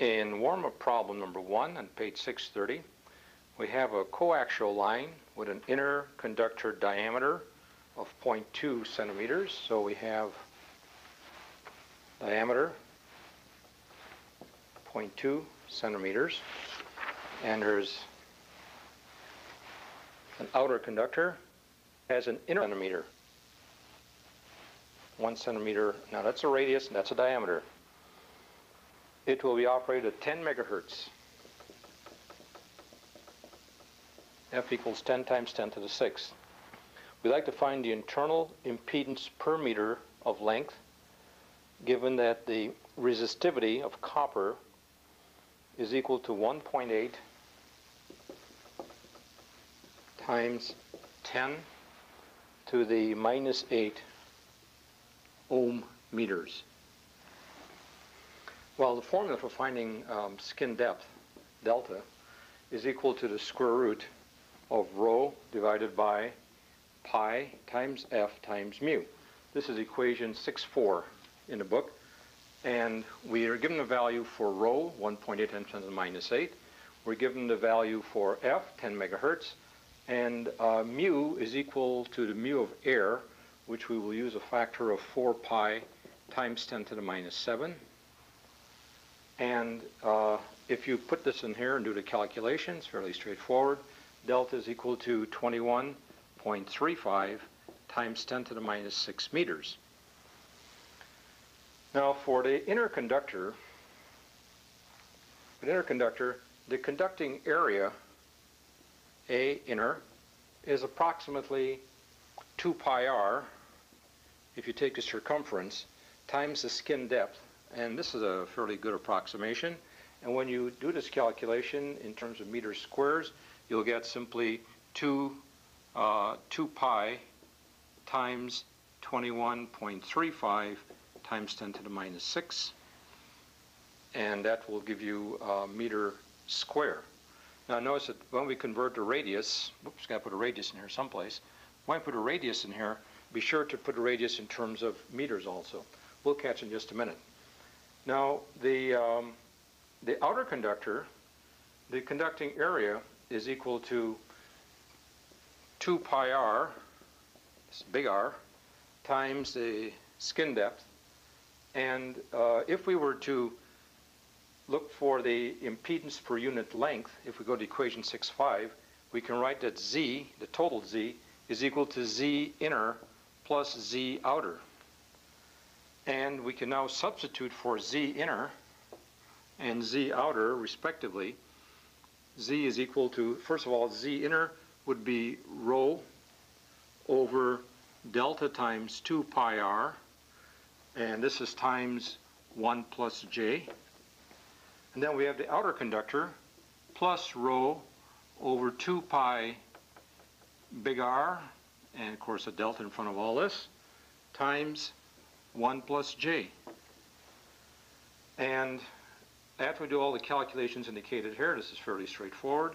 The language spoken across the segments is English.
In warm-up problem number 1 on page 630, we have a coaxial line with an inner conductor diameter of 0.2 centimeters. So we have diameter 0.2 centimeters, and there's an outer conductor has an inner centimeter, 1 centimeter. Now that's a radius and that's a diameter. It will be operated at 10 megahertz. F equals 10 times 10 to the 6th. We like to find the internal impedance per meter of length, given that the resistivity of copper is equal to 1.8 times 10 to the minus 8 ohm meters. Well, the formula for finding skin depth, delta, is equal to the square root of rho divided by pi times F times mu. This is equation 6.4 in the book, and we are given the value for rho, 1.8 times 10 to the minus 8. We're given the value for F, 10 megahertz, and mu is equal to the mu of air, which we will use a factor of 4 pi times 10 to the minus 7. And if you put this in here and do the calculations, fairly straightforward. Delta is equal to 21.35 times 10 to the minus 6 meters. Now for the inner conductor, the conducting area, A inner, is approximately 2 pi r, if you take the circumference, times the skin depth. And this is a fairly good approximation. And when you do this calculation in terms of meters squares, you'll get simply 2 pi times 21.35 times 10 to the minus 6. And that will give you a meter square. Now notice that when we convert the radius, oops, got to put a radius in here someplace. When I put a radius in here, be sure to put a radius in terms of meters also. We'll catch in just a minute. Now, the outer conductor, the conducting area is equal to 2 pi r, this big R, times the skin depth. And if we were to look for the impedance per unit length, if we go to equation 6.5, we can write that Z, the total Z, is equal to Z inner plus Z outer. And we can now substitute for Z inner and Z outer, respectively. Z is equal to, first of all, Z inner would be rho over delta times 2 pi r, and this is times 1 plus j. And then we have the outer conductor plus rho over 2 pi big R, and of course a delta in front of all this, times 1 plus j. And after we do all the calculations indicated here, this is fairly straightforward,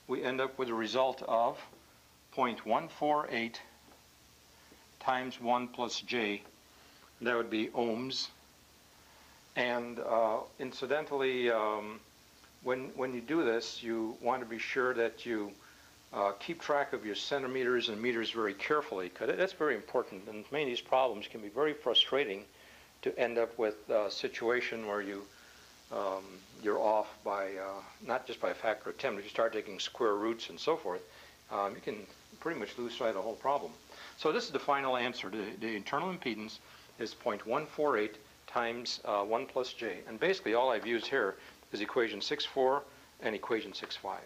we end up with a result of 0.148 times 1 plus j. That would be ohms. And incidentally, when you do this, you want to be sure that you keep track of your centimeters and meters very carefully, because that's very important. And many of these problems can be very frustrating to end up with a situation where you're off by not just by a factor of 10, but if you start taking square roots and so forth, you can pretty much lose sight of the whole problem. So this is the final answer. The internal impedance is 0.148 times 1 plus j. And basically all I've used here is equation 6.4 and equation 6.5.